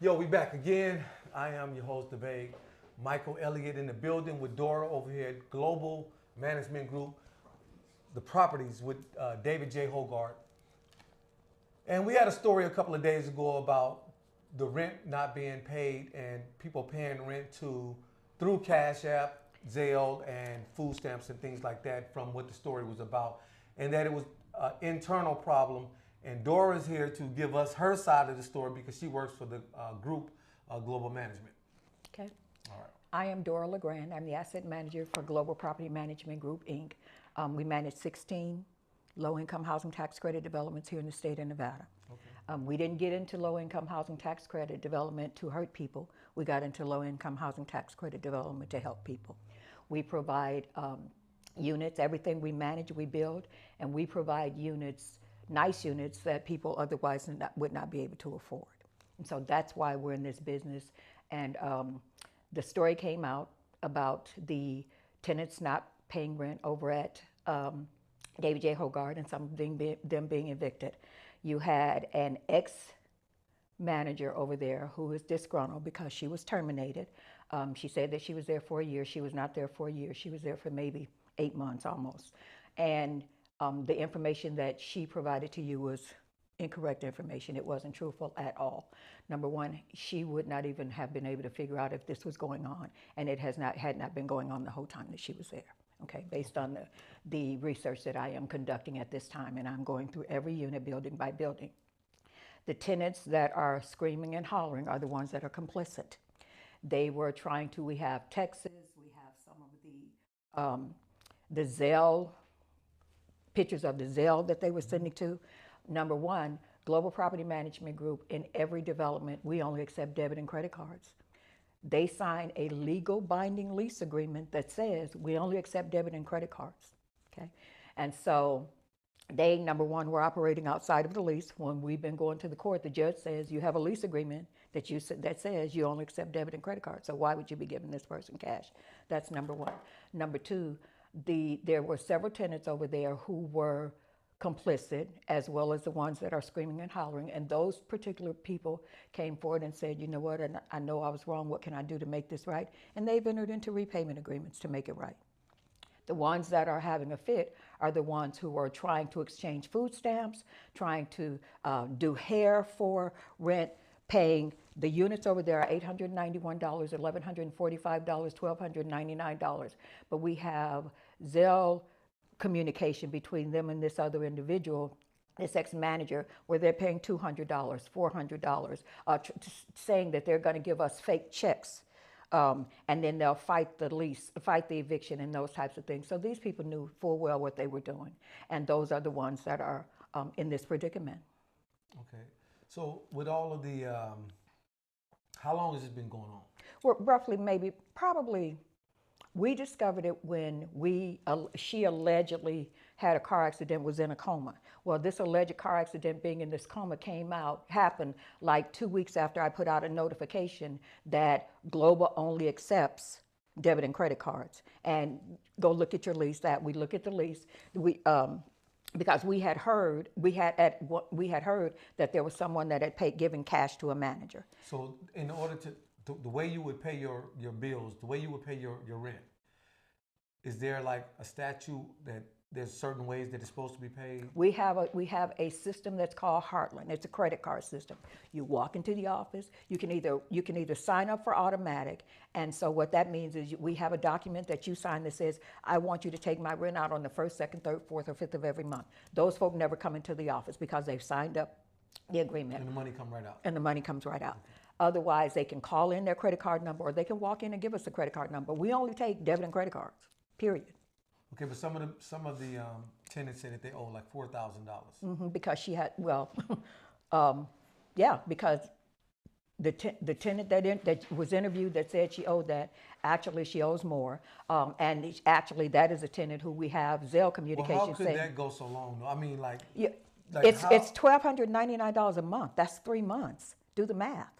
Yo, we back again. I am your host, Debate. Michael Elliott in the building with Dora over here at Global Management Group, the properties with David J. Hoggart. And we had a story a couple of days ago about the rent not being paid and people paying rent through Cash App, Zelle, and food stamps and things like that from what the story was about. And that it was an internal problem. And Dora's here to give us her side of the story because she works for the group Global Management. Okay. All right. I am Dora LeGrand. I'm the asset manager for Global Property Management Group, Inc. We manage 16 low-income housing tax credit developments here in the state of Nevada. Okay. We didn't get into low-income housing tax credit development to hurt people. We got into low-income housing tax credit development to help people. We provide units, everything we manage, we build, and we provide units, nice units that people otherwise would not be able to afford. And so that's why we're in this business. And the story came out about the tenants not paying rent over at David J. Hoggard and some of them being evicted. You had an ex-manager over there who was disgruntled because she was terminated. She said that she was there for a year. She was not there for a year. She was there for maybe 8 months almost. And the information that she provided to you was incorrect information. It wasn't truthful at all. Number one, she would not even have been able to figure out if this was going on, and it had not been going on the whole time that she was there. Okay, based on the research that I am conducting at this time, and I'm going through every unit building by building. The tenants that are screaming and hollering are the ones that are complicit. They were trying to, we have Texas, we have some of the Zelle, pictures of the Zelle that they were sending to. Number one, Global Property Management Group, in every development, we only accept debit and credit cards. They sign a legal binding lease agreement that says we only accept debit and credit cards, okay? And so they, number one, were operating outside of the lease. When we've been going to the court, the judge says you have a lease agreement that says you only accept debit and credit cards. So why would you be giving this person cash? That's number one. Number two, there were several tenants over there who were complicit, as well as the ones that are screaming and hollering. And those particular people came forward and said, you know what, and I know I was wrong. What can I do to make this right? And they've entered into repayment agreements to make it right. The ones that are having a fit are the ones who are trying to exchange food stamps, trying to do hair for rent, paying. The units over there are $891, $1,145, $1,299. But we have Zelle communication between them and this other individual, this ex-manager, where they're paying $200, $400, saying that they're going to give us fake checks. And then they'll fight the lease, fight the eviction and those types of things. So these people knew full well what they were doing. And those are the ones that are in this predicament. Okay. So with all of the, how long has this been going on? Well, roughly, maybe, probably, we discovered it when she allegedly had a car accident, was in a coma. Well, this alleged car accident being in this coma happened like 2 weeks after I put out a notification that Global only accepts debit and credit cards. And go look at your lease. That we look at the lease. Because we had heard that there was someone that had given cash to a manager. So in order to, the way you would pay your bills, the way you would pay your rent, is there like a statute that there's certain ways that it's supposed to be paid? We have a system that's called Heartland. It's a credit card system. You walk into the office. You can either sign up for automatic, and so what that means is we have a document that you sign that says, I want you to take my rent out on the 1st, 2nd, 3rd, 4th, or 5th of every month. Those folk never come into the office because they've signed up the agreement. And the money come right out. And the money comes right out. Otherwise, they can call in their credit card number, or they can walk in and give us a credit card number. We only take debit and credit cards, period. Okay, but some of the tenants say that they owe like $4,000. Because she had, well, yeah, because the tenant that was interviewed that said she owed that, actually she owes more. And actually that is a tenant who we have Zelle communication Well, how could saying. that go so long? I mean, like, Yeah, like it's $1,299 a month. That's 3 months. Do the math.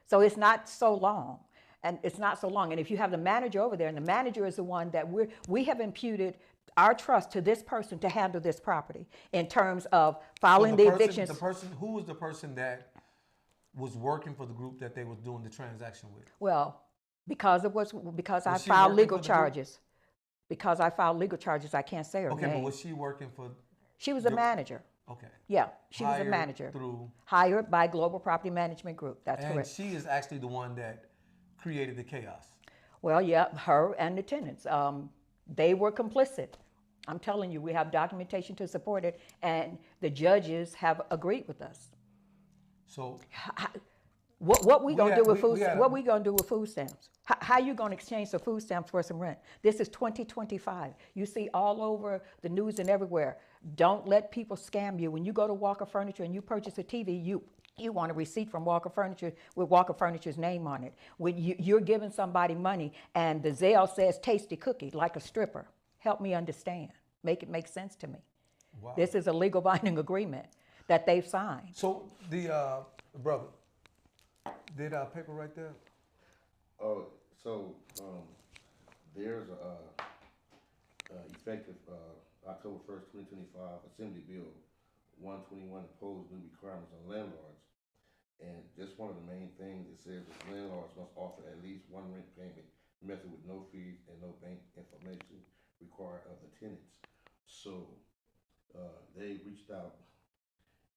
So it's not so long. And it's not so long. And if you have the manager over there, and the manager is the one that we have imputed our trust to this person to handle this property in terms of filing the eviction. Who was the person that was working for the group that they was doing the transaction with? Well, because I Was she filed working legal for the group? charges. Because I filed legal charges, I can't say her Okay, but name. was she working for? She was a the- manager. Okay. Yeah, she was a Hired manager. through, Hired by Global Property Management Group. That's and correct. she is actually the one that created the chaos. Well, yeah, her and the tenants. They were complicit. I'm telling you, we have documentation to support it, and the judges have agreed with us. So What we gonna do with food? we had a- What we gonna do with food stamps? How you gonna exchange the food stamps for some rent? This is 2025. You see all over the news and everywhere. Don't let people scam you. When you go to Walker Furniture and you purchase a TV, you want a receipt from Walker Furniture with Walker Furniture's name on it. When you're giving somebody money and the Zelle says tasty cookie, like a stripper. Help me understand. Make it make sense to me. wow. This is a legal binding agreement that they've signed. So the brother, did paper right there? Oh, so there's effective October 1st, 2025, Assembly Bill 121 imposed new requirements on landlords. And just one of the main things, it says that landlords must offer at least one rent payment method with no fees and no bank information required of the tenants. So they reached out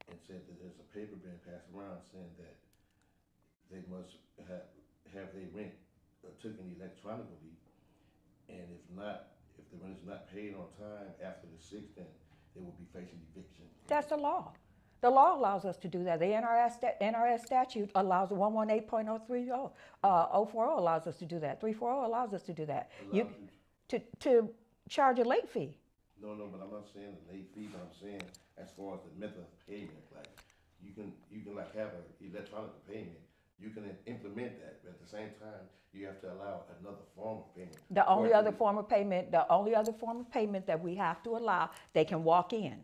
and said that there's a paper being passed around saying that they must have their rent taken electronically, and if the rent is not paid on time after the 6th, then they will be facing eviction. That's the law. The law allows us to do that. The NRS statute allows 118.030, 040 allows us to do that. 340 allows us to do that. To charge a late fee. No, but I'm not saying the late fee, but I'm saying as far as the method of payment, like you can like have an electronic payment. You can implement that, but at the same time, you have to allow another form of payment. The only other form of payment that we have to allow, they can walk in.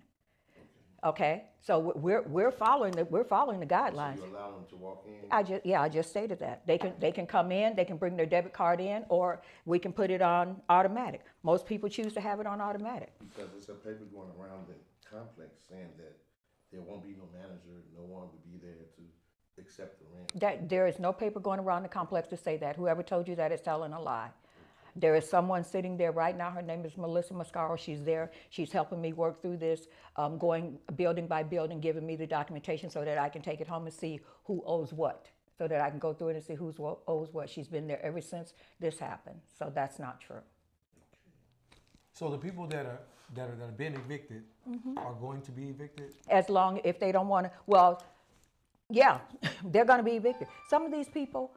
Okay, so we're following the guidelines. So you allow them to walk in? I just stated that. They can come in, they can bring their debit card in, or we can put it on automatic. Most people choose to have it on automatic. Because there's a paper going around the complex saying that there won't be no manager, no one will be there to accept the rent. There is no paper going around the complex to say that. Whoever told you that is telling a lie. There is someone sitting there right now. Her name is Melissa Mascaro. She's there. She's helping me work through this, going building by building, giving me the documentation so that I can take it home and see who owes what, so that I can go through it and see who owes what. She's been there ever since this happened. So that's not true. So the people that are being evicted are going to be evicted? As long if they don't want to, well, yeah, they're going to be evicted. Some of these people.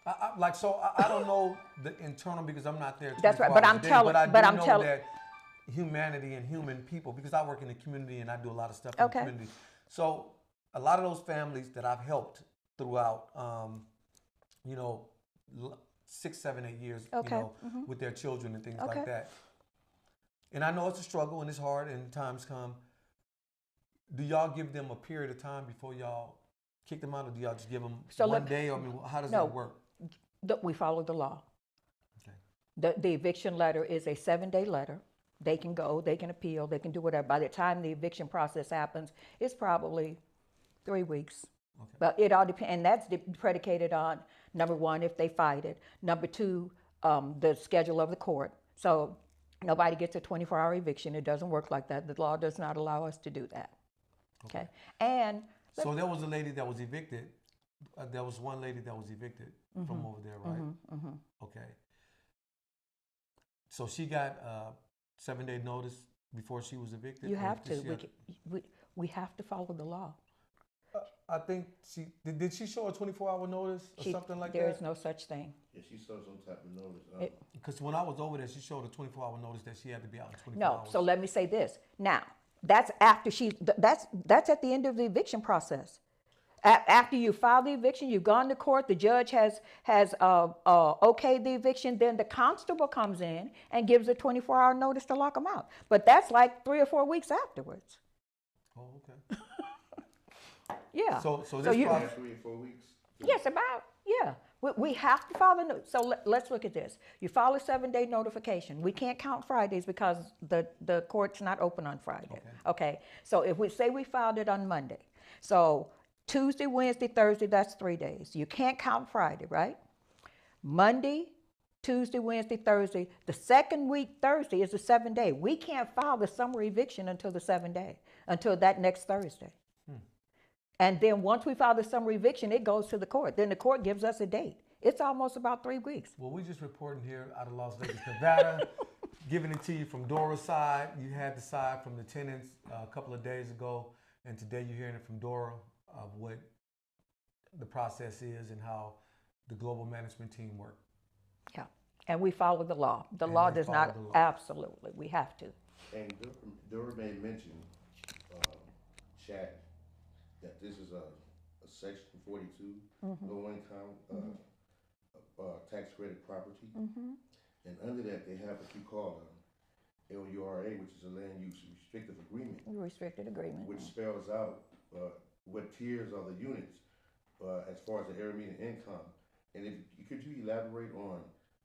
I don't know the internal because I'm not there. That's right, 24 but hours I'm a day, telling- But I but do I'm know telling- that humanity and human people, because I work in the community and I do a lot of stuff in Okay. the community. So a lot of those families that I've helped throughout, 6, 7, 8 years, Okay. with their children and things Okay. like that. And I know it's a struggle and it's hard and times come. Do y'all give them a period of time before y'all kick them out, or do y'all just give them So one let- day? I mean, how does No. that work? We follow the law. Okay. The eviction letter is a 7-day letter. They can go, they can appeal, they can do whatever. By the time the eviction process happens, it's probably 3 weeks. Okay. But it all depends, and that's predicated on, number one, if they fight it. Number two, the schedule of the court. So nobody gets a 24-hour eviction. It doesn't work like that. The law does not allow us to do that. Okay? And So there was a lady that was evicted. There was one lady that was evicted from over there, right? Okay. So she got a 7-day notice before she was evicted? you or have did to. she We have to follow the law. I think she did she show a 24-hour notice or something like There that? is no such thing. Yeah, she saw some type of notice. Because when I was over there, she showed a 24-hour notice that she had to be out in 24 No, hours. so let me say this. Now, that's after that's at the end of the eviction process. After you file the eviction, you've gone to court, the judge has okayed the eviction, then the constable comes in and gives a 24-hour notice to lock them out. But that's like 3 or 4 weeks afterwards. Oh, okay. Yeah. So this you- process, 3 or 4 weeks. Yes, yeah. We have to file so let's look at this. You file a 7-day notification. We can't count Fridays because the court's not open on Friday. Okay. So if we say we filed it on Monday, so Tuesday, Wednesday, Thursday, that's 3 days. You can't count Friday, right? Monday, Tuesday, Wednesday, Thursday. The second week, Thursday, is the 7th day. We can't file the summary eviction until the 7th day, until that next Thursday. And then once we file the summary eviction, it goes to the court. Then the court gives us a date. It's almost about 3 weeks. Well, we just reporting here out of Las Vegas, Nevada, giving it to you from Dora's side. You had the side from the tenants a couple of days ago, and today you're hearing it from Dora of what the process is and how the global management team work. Yeah, and we follow the law. The And law they does follow not, the law. absolutely, we have to. And Dora made mention, chat, that this is a section 42, low income, tax credit property. And under that, they have what you call a LURA, which is a land use restrictive agreement, Restricted agreement. which spells out what tiers are the units as far as the area median income. And could you elaborate on,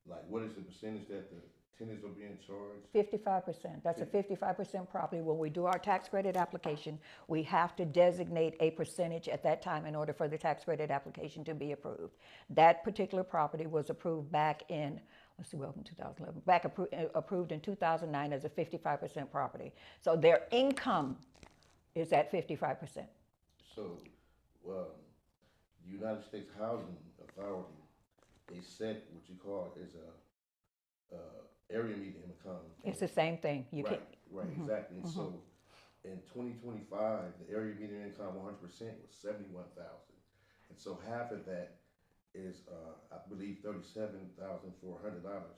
like, what is the percentage that the tenants are being charged? 55%. That's a 55% property. When we do our tax credit application, we have to designate a percentage at that time in order for the tax credit application to be approved. That particular property was approved back in, let's see, well, in 2011, approved in 2009 as a 55% property. So their income is at 55%. So, the United States Housing Authority, they set what you call is a area median income. It's the same thing. You Right, can, right, exactly. And so, in 2025, the area median income 100% was 71,000, and so half of that is, I believe, $37,400,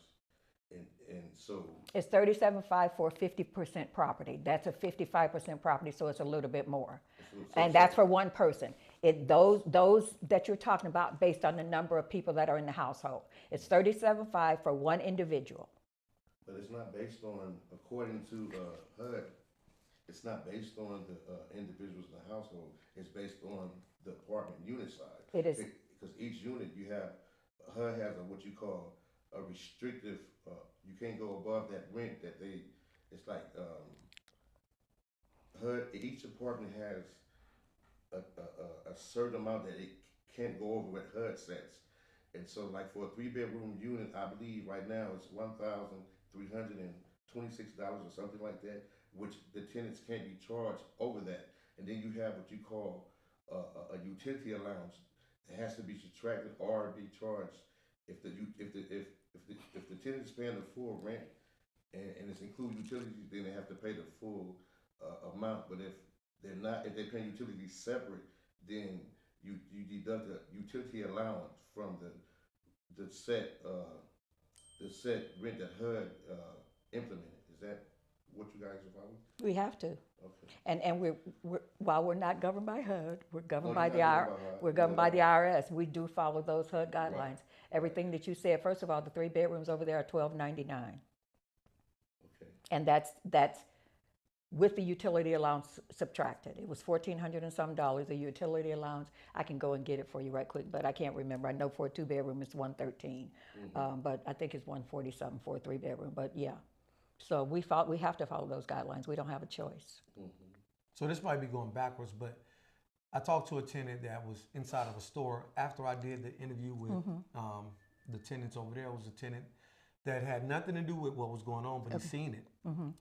and so. it's 37.5 for a 50% property. That's a 55% property, so it's a little bit more. And that's for one person. Those that you're talking about based on the number of people that are in the household. It's 37.5 for one individual. But it's not based on, according to HUD, it's not based on the individuals in the household. It's based on the apartment unit size. It is. Because each unit you have, HUD has what you call a restrictive, you can't go above that rent that they, it's like, HUD, each apartment has a certain amount that it can't go over what HUD sets. And so, like, for a 3-bedroom unit, I believe right now it's $1,326 or something like that, which the tenants can't be charged over that. And then you have what you call a utility allowance that has to be subtracted or be charged if the tenant is paying the full rent and it's include utilities, then they have to pay the full amount. But if they're not, if they're paying utilities separate, then you deduct the utility allowance from the set rent that HUD implemented. Is that what you guys are following? We have to. Okay. And we're while we're not governed by HUD, we're governed No, by you're the not IR, governed by HUD. we're governed No, by no. the IRS. We do follow those HUD guidelines. Right. Everything that you said, first of all, the 3 bedrooms over there are $1,299. Okay. And that's with the utility allowance subtracted. It was $1,400 and some dollars, the utility allowance. I can go and get it for you right quick, but I can't remember. I know for a 2-bedroom it's $113, but I think it's $140 something for a 3-bedroom. But yeah, so we have to follow those guidelines. We don't have a choice. So this might be going backwards, but I talked to a tenant that was inside of a store after I did the interview with the tenants over there. It was a tenant that had nothing to do with what was going on, but he seen it.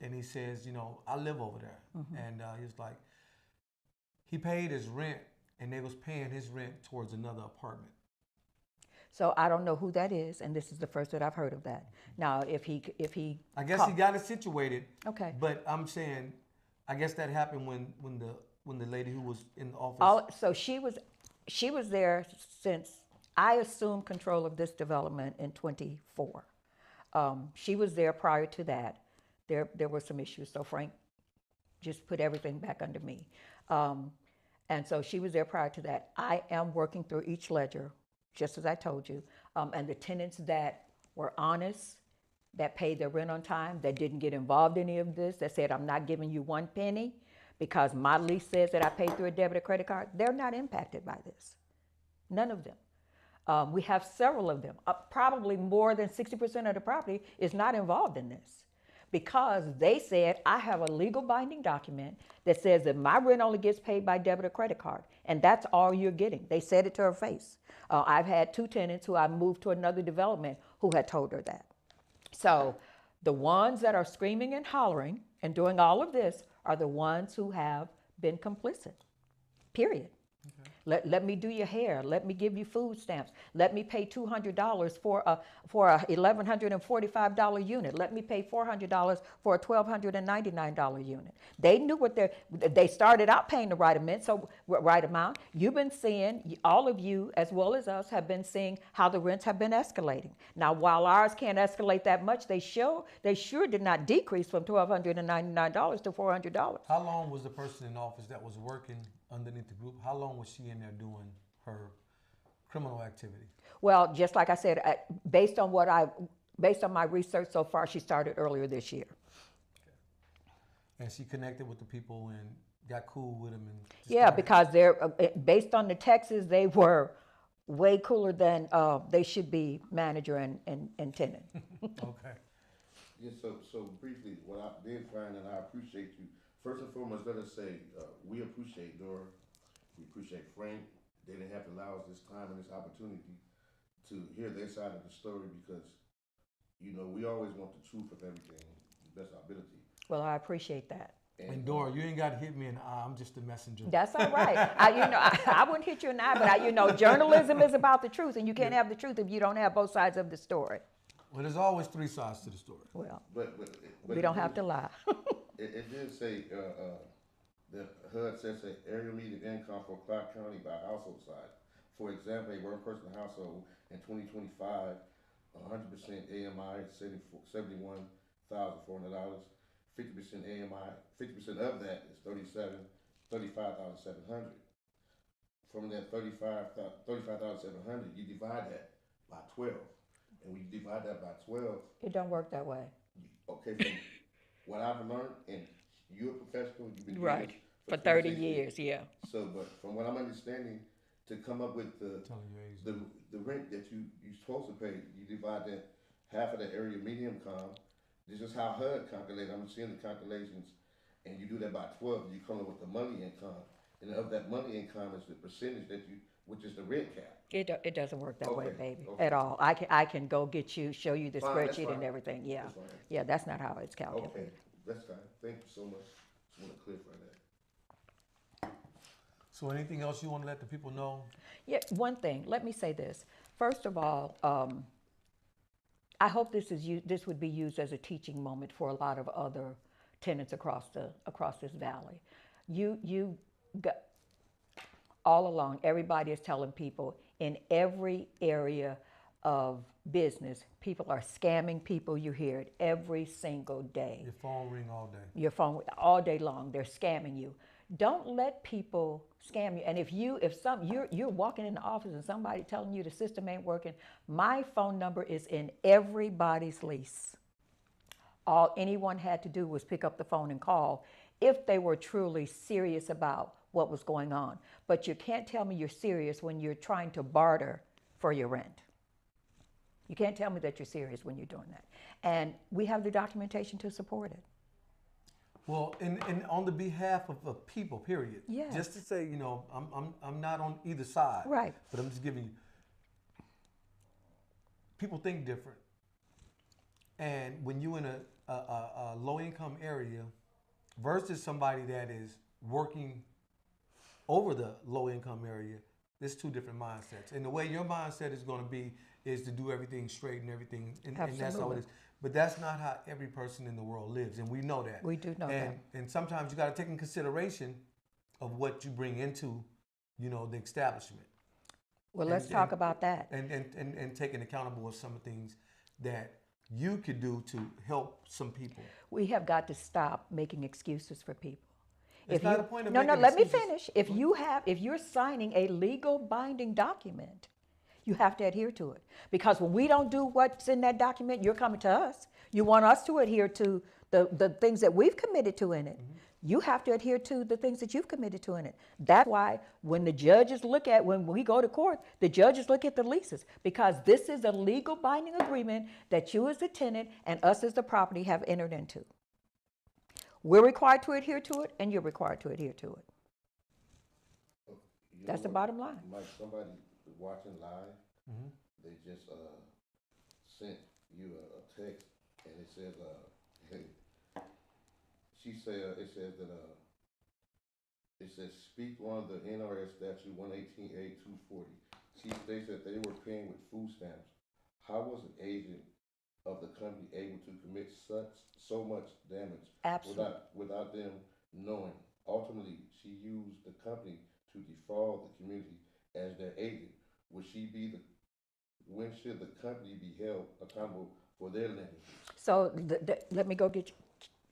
And he says, you know, I live over there. And he was like, he paid his rent and they was paying his rent towards another apartment. So I don't know who that is, and this is the first that I've heard of that. Now, if he I guess he got it situated. Okay. But I'm saying, I guess that happened when the lady who was in the office. So she was there since I assumed control of this development in 24. She was there prior to that. There were some issues, so Frank just put everything back under me. And so she was there prior to that. I am working through each ledger, just as I told you. And the tenants that were honest, that paid their rent on time, that didn't get involved in any of this, that said, I'm not giving you one penny because my lease says that I paid through a debit or credit card, they're not impacted by this. None of them. We have several of them. Probably more than 60% of the property is not involved in this. because they said, I have a legal binding document that says that my rent only gets paid by debit or credit card, and that's all you're getting. They said it to her face. I've had 2 tenants who I moved to another development who had told her that. So the ones that are screaming and hollering and doing all of this are the ones who have been complicit, period. Okay. Let me do your hair. Let me give you food stamps. Let me pay $200 for a $1,145 unit. Let me pay $400 for a $1,299 unit. They knew what they started out paying the right amount. You've been seeing, all of you as well as us have been seeing how the rents have been escalating. Now, while ours can't escalate that much, they sure did not decrease from $1,299 to $400. How long was the person in office that was working underneath the group? How long was she in there doing her criminal activity? Well, just like I said, based on my research so far, she started earlier this year. Okay. And she connected with the people and got cool with them. Yeah, because they're based on the texts, they were way cooler than they should be, manager and tenant. Okay. Yeah, so briefly, what I did find, and I appreciate you. First and foremost, let us say we appreciate Dora, we appreciate Frank. They didn't have to allow us this time and this opportunity to hear their side of the story because, you know, we always want the truth of everything, the best of our ability. Well, I appreciate that. And Dora, you ain't got to hit me in the eye. I'm just a messenger. That's all right. I wouldn't hit you in the eye, but journalism is about the truth, and you can't have the truth if you don't have both sides of the story. Well, there's always 3 sides to the story. Well, but we don't have to lie. It did say, the HUD says that area median income for Clark County by household size. For example, a one-person household in 2025, 100% AMI, $71,400. 50% AMI, 50% of that is $35,700. From that $35,700, you divide that by 12. And when you divide that by 12, It don't work that way. okay, from what I've learned, and you're a professional, you've been doing Right. this For 30 years, yeah. So, but from what I'm understanding, to come up with the rent that you're supposed to pay, you divide that half of the area median income. This is how HUD calculates. I'm seeing the calculations, and you do that by 12, and you come up with the money income. And of that money income is the percentage which is the rent cap. It doesn't work that way, baby, okay. at all. I can go show you the Fine, that's spreadsheet and fine. everything. Yeah, That's fine. yeah, that's not how it's calculated. Okay, that's fine. Thank you so much. Just want to clarify that. So anything else you want to let the people know? Yeah, one thing. Let me say this. First of all, I hope this would be used as a teaching moment for a lot of other tenants across this valley. You got, all along, everybody is telling people in every area of business, people are scamming people. You hear it every single day. Your phone ring all day. Your phone all day long. They're scamming you. Don't let people scam you. And if you're walking in the office and somebody telling you the system ain't working, my phone number is in everybody's lease. All anyone had to do was pick up the phone and call if they were truly serious about what was going on. But you can't tell me you're serious when you're trying to barter for your rent. You can't tell me that you're serious when you're doing that. And we have the documentation to support it. Well, and on the behalf of people, period. Yes. Just to say, I'm not on either side. Right. But I'm just giving you. People think different, and when you're in a low-income area versus somebody that is working over the low-income area, there's 2 different mindsets. And the way your mindset is going to be is to do everything straight and everything, and that's how it is. But that's not how every person in the world lives, and we know that. We do know that. And sometimes you got to take in consideration of what you bring into, the establishment. Well, let's talk about that. And taking accountable of some things that you could do to help some people. We have got to stop making excuses for people. It's not the point of no, making let me excuses. finish. If you're signing a legal binding document, you have to adhere to it. Because when we don't do what's in that document, you're coming to us. You want us to adhere to the things that we've committed to in it. Mm-hmm. You have to adhere to the things that you've committed to in it. That's why when the judges when we go to court, the judges look at the leases, because this is a legal binding agreement that you as the tenant and us as the property have entered into. We're required to adhere to it, and you're required to adhere to it. You That's know the what, bottom line. Mike, somebody watching live, they just sent you a text, and it says, she said, it says that, it says, speak on the NRS statute 118A240. She states that they were paying with food stamps. How was an agent of the company able to commit so much damage Absolutely. without them knowing? Ultimately, she used the company to defraud the community as their agent. When should the company be held accountable for their negligence? So let me go get you.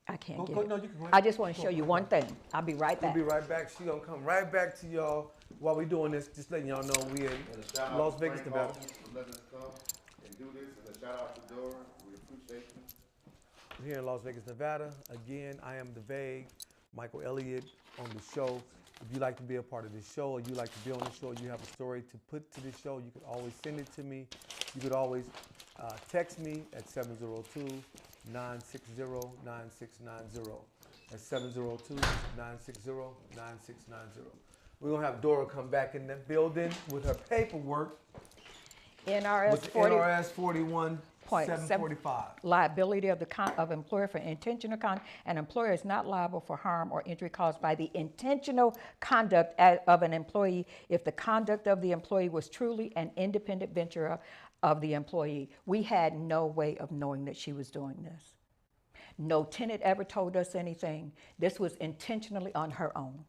I can't get it. No, you can go I ahead. just want to show you one thing. I'll be right We'll back. be right back. She gonna come right back to y'all while we doing this. Just letting y'all know we in And a shout out Las to Vegas, Frank Nevada. Hawkins for letting us come and do this. And a shout out to Dora. We appreciate you. Here in Las Vegas, Nevada. Again, I am the Vague, Michael Elliott on the show. If you'd like to be a part of this show, or you like to be on the show, you have a story to put to this show, you could always send it to me. You could always text me at 702-960-9690. That's 702-960-9690. We're gonna have Dora come back in the building with her paperwork. NRS With 41.745. Liability of of employer for intentional conduct. An employer is not liable for harm or injury caused by the intentional conduct of an employee if the conduct of the employee was truly an independent venture of the employee. We had no way of knowing that she was doing this. No tenant ever told us anything. This was intentionally on her own.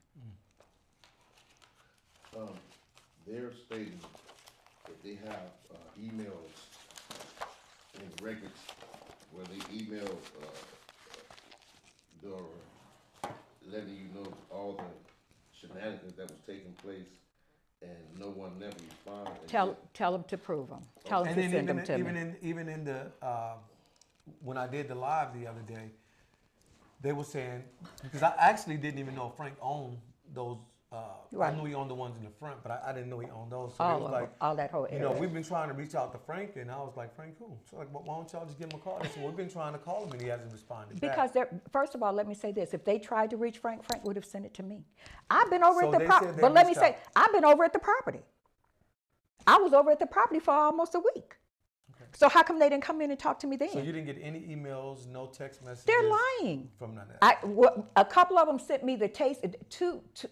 They're stating that they have emails and records where they emailed Dora, letting you know all the shenanigans that was taking place, and no one never responded. Tell them to prove them. Tell them And to then send them to me. even in the when I did the live the other day, they were saying, because I actually didn't even know Frank owned those. Right. I knew he owned the ones in the front, but I didn't know he owned those. So it was like, all that whole area. you know, we've been trying to reach out to Frank, and I was like, Frank, who? So like, why don't y'all just give him a call? They said, well, we've been trying to call him, and he hasn't responded back. Because first of all, let me say this. If they tried to reach Frank, Frank would have sent it to me. I've been over So at the they property. said they But let me reached say, out. I've been over at the property. I was over at the property for almost a week. So how come they didn't come in and talk to me then? So you didn't get any emails, no text messages? They're lying. From none of that. A couple of them sent me the taste.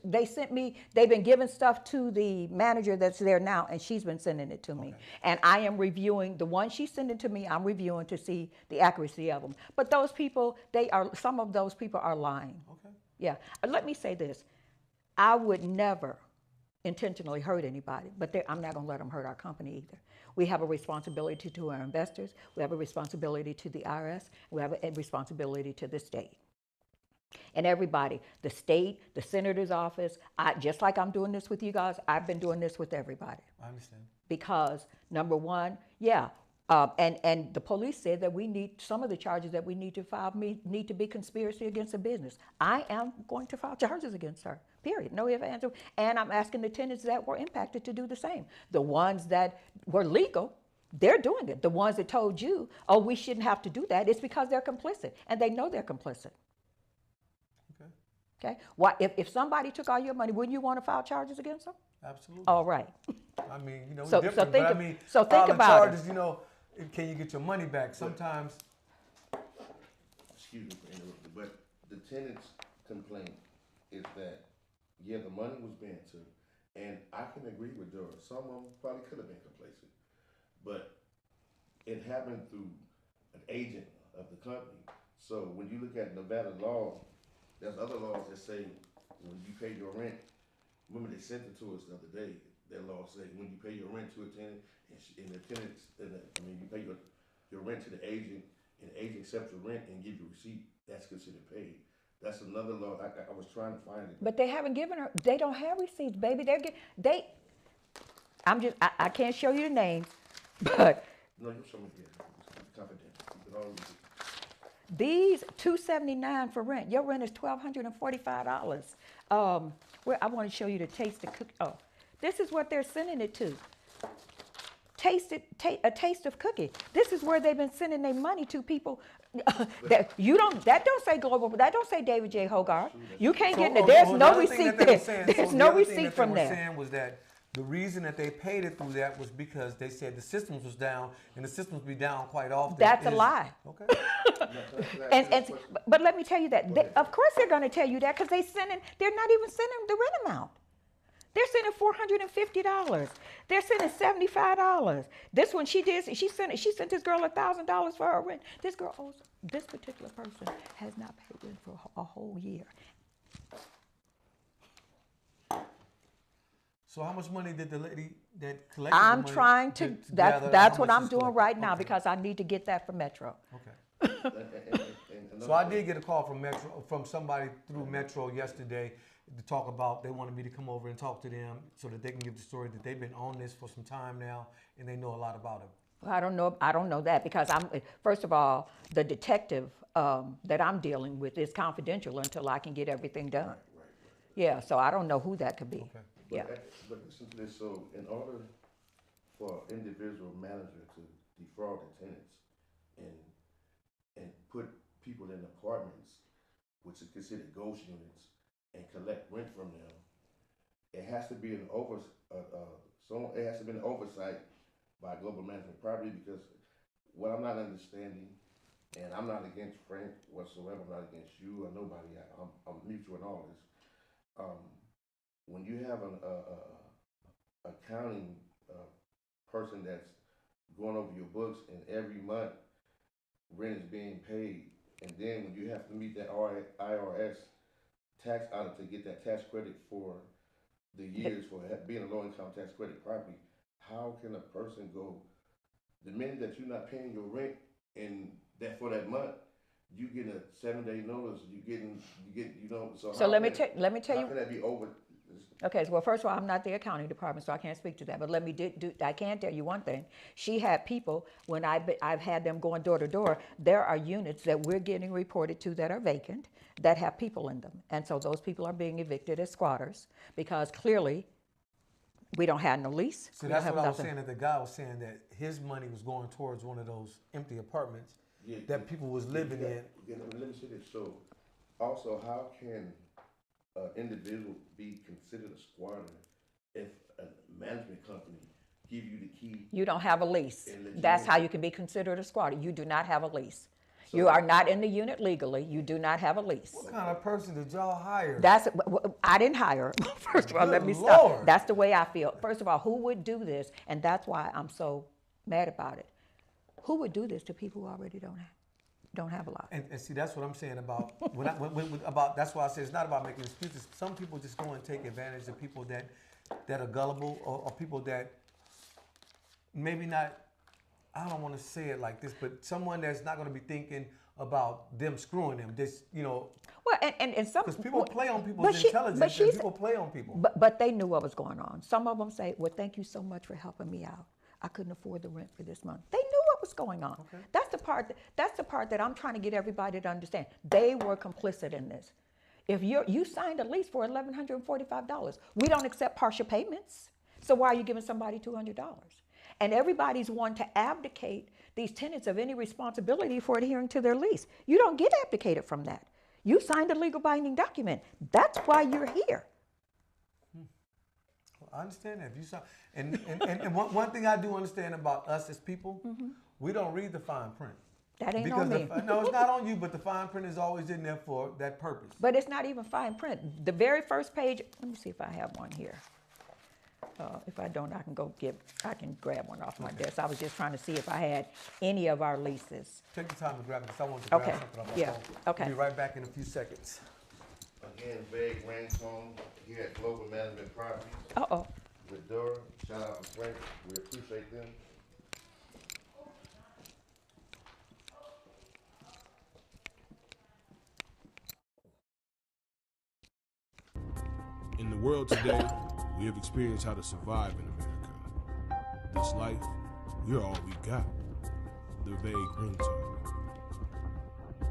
They sent me. They've been giving stuff to the manager that's there now, and she's been sending it to me. And I am reviewing the one she's sending to me. I'm reviewing to see the accuracy of them. But those people, some of those people are lying. Okay. Yeah. Let me say this. I would never intentionally hurt anybody, but I'm not going to let them hurt our company either. We have a responsibility to our investors. We have a responsibility to the IRS. We have a responsibility to the state. And everybody, the state, the senator's office, just like I'm doing this with you guys, I've been doing this with everybody. I understand. Because number one, and the police said that some of the charges that we need to file need to be conspiracy against a business. I am going to file charges against her, period. No ifs, ands, and I'm asking the tenants that were impacted to do the same. The ones that were legal, they're doing it. The ones that told you, oh, we shouldn't have to do that, it's because they're complicit, and they know they're complicit. Okay? Why, if somebody took all your money, wouldn't you want to file charges against them? Absolutely. All right. I mean, you know, So- it's so different, think but of- I mean, so think filing about it. charges, you know, can you get your money back? Sometimes, Excuse me for interrupting, but the tenant's complaint is that, yeah, the money was being took, and I can agree with Dora. Some of them probably could have been complacent, but it happened through an agent of the company. So when you look at Nevada law, there's other laws that say when you pay your rent. Remember they sent it to us the other day. That law say when you pay your rent to a tenant, and the tenants, you pay your rent to the agent, and the agent accepts your rent and give you a receipt. That's considered paid. That's another law. I was trying to find it. But they haven't given her. They don't have receipts, baby. I can't show you the names, but No, you show me here. It's confidential. You can always. These $279 for rent. Your rent is $1,245. Where I want to show you the taste of cookie. Oh, this is what they're sending it to. A taste of cookie. This is where they've been sending their money to people. That don't say global. That don't say David J. Hoggart. You can't get it. There's no receipt there. There's no receipt from there. What they were saying was that the reason that they paid it through that was because they said the systems was down, and the systems be down quite often. That's a lie. Okay. But let me tell you that. Of course they're going to tell you that because they're not even sending the rent amount. They're sending $450. They're sending $75. This one she sent this girl $1,000 for her rent. This particular person has not paid rent for a whole year. So how much money did the lady that collected I'm the money trying to gather? that's How what much I'm is doing collected? right now Okay. because I need to get that from Metro. Okay. So I did get a call from somebody through Metro yesterday to talk about, they wanted me to come over and talk to them so that they can give the story that they've been on this for some time now and they know a lot about it. I don't know that because first of all, the detective that I'm dealing with is confidential until I can get everything done. Right. Yeah, so I don't know who that could be. Okay. Yeah. But listen to this, so in order for an individual manager to defraud the tenants and put people in apartments, which is considered ghost units, and collect rent from them, it has to be an oversight by Global Management Property, because what I'm not understanding, and I'm not against Frank whatsoever, I'm not against you or nobody, I'm mutual in all this. When you have an accounting person that's going over your books and every month rent is being paid, and then when you have to meet that IRS tax audit to get that tax credit for the years for being a low-income tax credit property, how can a person go, the minute that you're not paying your rent and that for that month, you get a 7-day notice, So let me tell you. How can that be over? Okay, well, first of all, I'm not the accounting department, so I can't speak to that. But let me I can tell you one thing. She had people, when I've had them going door to door, there are units that we're getting reported to that are vacant, that have people in them. And so those people are being evicted as squatters because clearly we don't have no lease. So that's what I was saying, that the guy was saying that his money was going towards one of those empty apartments that people was living in. Let me say this. So also, how can an individual be considered a squatter if a management company give you the key? You don't have a lease. That's how you can be considered a squatter. You do not have a lease. So you are not in the unit legally. You do not have a lease. What kind of person did y'all hire? I didn't hire. First of all, let me Good stop. Lord. That's the way I feel. First of all, who would do this? And that's why I'm so mad about it. Who would do this to people who already don't have a lot? And see, that's what I'm saying about that's why I say it's not about making excuses. Some people just go and take advantage of people that are gullible or people that maybe not. I don't want to say it like this, but someone that's not going to be thinking about them screwing them. Well, and some because people play on people's intelligence, and people play on people. But they knew what was going on. Some of them say, "Well, thank you so much for helping me out. I couldn't afford the rent for this month." They knew what was going on. Okay. That's the part that I'm trying to get everybody to understand. They were complicit in this. If you signed a lease for $1,145, we don't accept partial payments. So why are you giving somebody $200? And everybody's wanting to abdicate these tenants of any responsibility for adhering to their lease. You don't get abdicated from that. You signed a legal binding document. That's why you're here. Well, I understand that. If you saw, and one thing I do understand about us as people, we don't read the fine print. That ain't on me. No, it's not on you, but the fine print is always in there for that purpose. But it's not even fine print. The very first page, let me see if I have one here. If I don't, I can grab one off my desk. I was just trying to see if I had any of our leases. Take the time to grab it, because I want to grab Okay. something off my Yeah. phone. Okay. I'll be right back in a few seconds. Again, vague ringtone here at Global Management Properties Uh-oh. with Dora. Shout out to Frank. We appreciate them. In the world today, we have experienced how to survive in America. This life, we're all we got. The vague ringtone.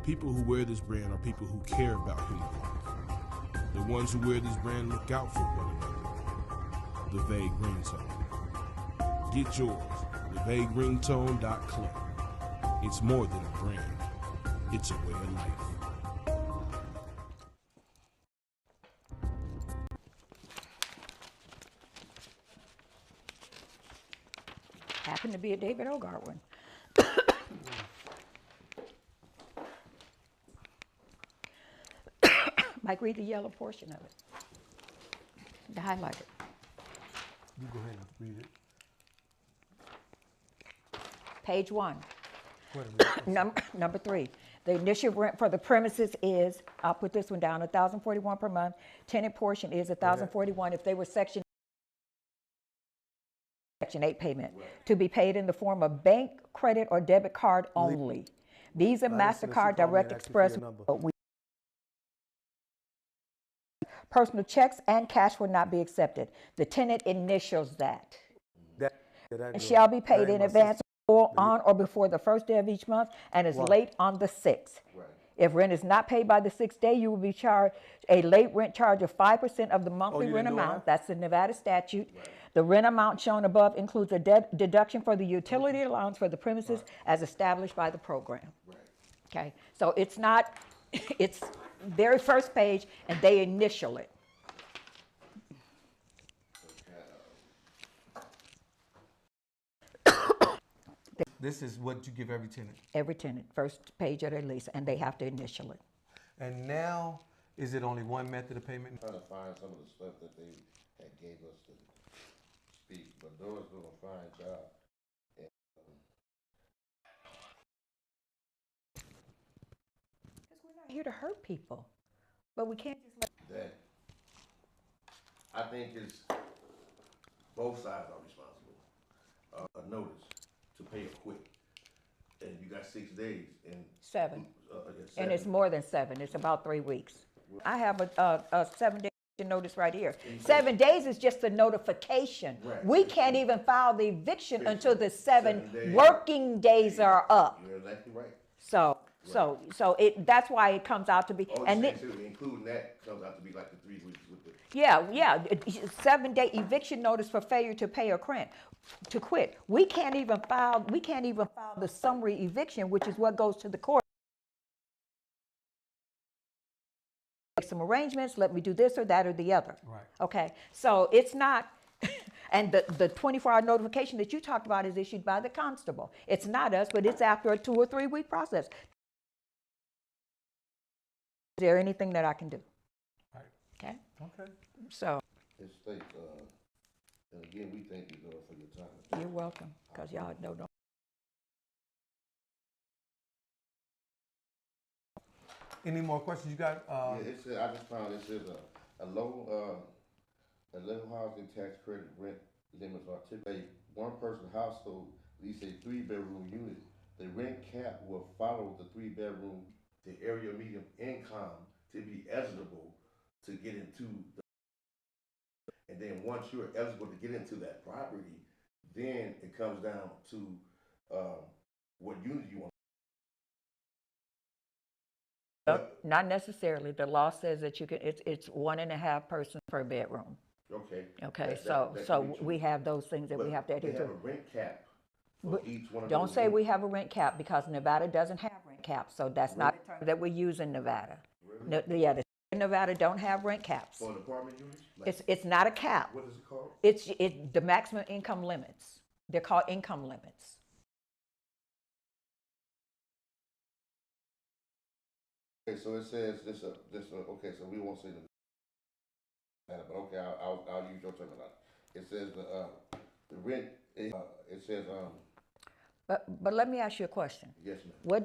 People who wear this brand are people who care about human life. The ones who wear this brand look out for one another. The Vague Ringtone. Get yours, thevagueringtone.club. It's more than a brand. It's a way of life. Happened to be a David Hoggart one. Mike, read the yellow portion of it. The highlighted. You go ahead and read it. Page 1. Wait a minute. Number 3. The initial rent for the premises is, I'll put this one down, $1,041 per month. Tenant portion is $1,041 if they were Section 8 payment, to be paid in the form of bank, credit, or debit card only. Visa, MasterCard, Direct Express. Personal checks and cash will not be accepted. The tenant initials that. And shall be paid in advance or on or before the first day of each month and is late on the 6th. Right. If rent is not paid by the 6th day, you will be charged a late rent charge of 5% of the monthly rent amount. That's the Nevada statute. Right. The rent amount shown above includes a deduction for the utility allowance for the premises as established by the program. Right. Okay, so it's not, it's very first page and they initial it. This is what you give every tenant. Every tenant, first page of their lease, and they have to initial it. And now, is it only one method of payment? Trying to find some of the stuff that they had gave us to speak, but Dora's doing a fine job. And, Because we're not here to hurt people, but we can't just let. that I think is both sides are responsible. A notice to pay or quit, and you got 6 days and 7. yeah, And it's more than 7, it's about 3 weeks. I have a 7-day notice right here. 7 days is just a notification. Right. We can't even file the eviction until the 7 7 days. working days are up. You're exactly right. So that's why it comes out to be, Oh, and then, including that comes out to be like the 3 weeks with the. yeah, 7-day eviction notice for failure to pay or to quit. We can't even file the summary eviction, which is what goes to the court. Make some arrangements, let me do this or that or the other. Right. Okay, so it's not, and the 24-hour notification that you talked about is issued by the constable. It's not us, but it's after a 2 or 3 week process. Is there anything that I can do? Right. Okay, Okay. so It states, and again, we thank you, Dora, for your time. you're welcome, because y'all don't know. Any more questions you got? Yeah, it said, I just found, it says a low housing tax credit rent limits are typically one person household lease a 3-bedroom unit. The rent cap will follow the 3-bedroom, the area median income to be eligible to get into the, and then once you're eligible to get into that property, then it comes down to what unit you want. Not necessarily. The law says that you can. It's 1.5 persons per bedroom. Okay. Okay, That so can be true. we have those things that we have to adhere They to. have a rent cap for But each one of Don't those say we units. have a rent cap because Nevada doesn't have rent caps, so that's not a term that we use in Nevada. Really? No, yeah, the state of Nevada don't have rent caps. For an apartment unit? Like, It's not a cap. what is it called? It's the maximum income limits. They're called income limits. Okay, so it says okay, so we won't say the, but okay, I'll use your terminology. It says the rent, it says, But let me ask you a question. yes, ma'am. What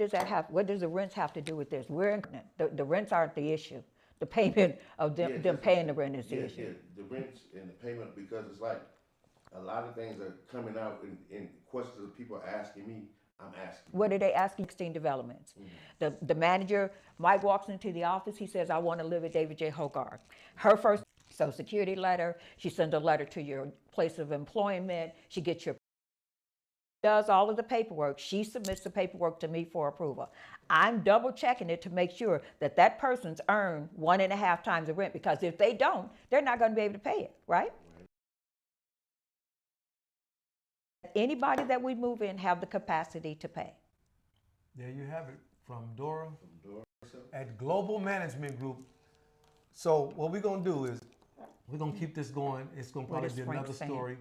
does the rents have to do with this? The rents aren't the issue. The payment of them Yeah, paying the rent is the Yeah, issue. yeah, the rents and the payment, because it's like, a lot of things are coming out in questions that people are asking me, I'm asking. What are they asking? 16 developments. The manager, Mike walks into the office, he says, I want to live at David J. Hoggard. Her first Social Security letter, she sends a letter to your place of employment, she gets your does all of the paperwork. She submits the paperwork to me for approval. I'm double checking it to make sure that that person's earned 1.5 times the rent, because if they don't, they're not going to be able to pay it, right? Anybody that we move in have the capacity to pay. There you have it, from Dora at Global Management Group. So what we're gonna do is, we're gonna keep this going. It's gonna What probably is be Frank another saying? story.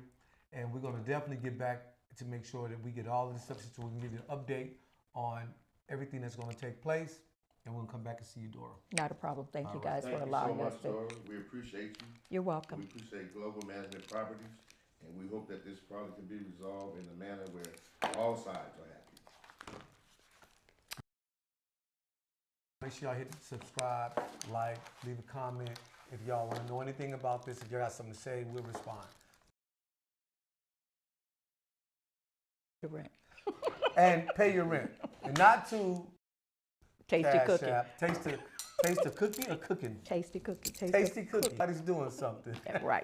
And we're gonna definitely get back to make sure that we get all of this stuff so we can give you an update on everything that's gonna take place. And we'll come back and see you, Dora. Not a problem. Thank you All guys Thank for you so allowing us much, to. Dora. We appreciate you. You're We welcome. appreciate Global Management Properties, and we hope that this problem can be resolved in a manner where all sides are happy. Make sure y'all hit subscribe, like, leave a comment. If y'all wanna know anything about this, if you got something to say, we'll respond. The rent. And pay your rent. And not to Tasty Cash cookie. App. Taste the cookie or cooking? Tasty cookie. Tasty cookie. Everybody's doing something. Right.